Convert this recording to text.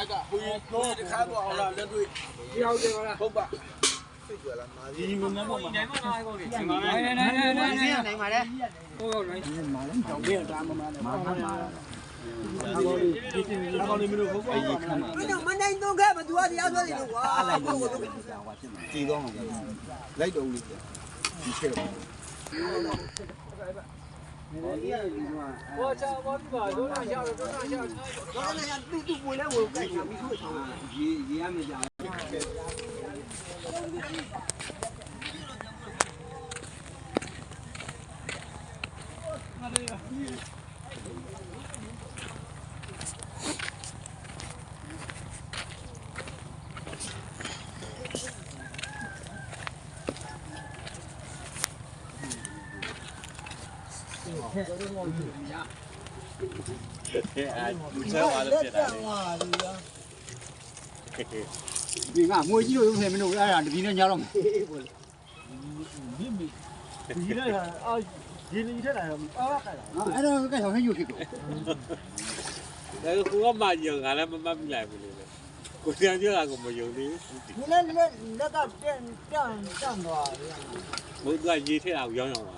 မိုက်ကကိုကြီးတခါပေါ်အောင်လားလက်တွေ့ရောက်တယ်လားဟုတ်ပါဒီမမပေါ်မှာနိုင်မှာလားကိုကြီးနိုင်နိုင်ပါလေဟုတ်နိုင်မှာလဲတောင်းပြတာမမနဲ့မာအကောင်လေးမလို့ဟုတ်ပါဘူးမနိုင်တော့ခဲ့မသူကတရားဆွဲနေလို့ကွာတီးတော့လိုက်တော့ဦးလေးဒီချက်တော့我家我地方都拿下了，都拿下了。我那下都回来，我干啥没说啥。也没讲。你看，我一路都没弄，让这边人家了。你那啊，你这来啊，哎，那个小朋友去过。那个我妈有，俺那妈没来不了。我这样就那个没有的。你那个这样多。我这一天啊，养养啊。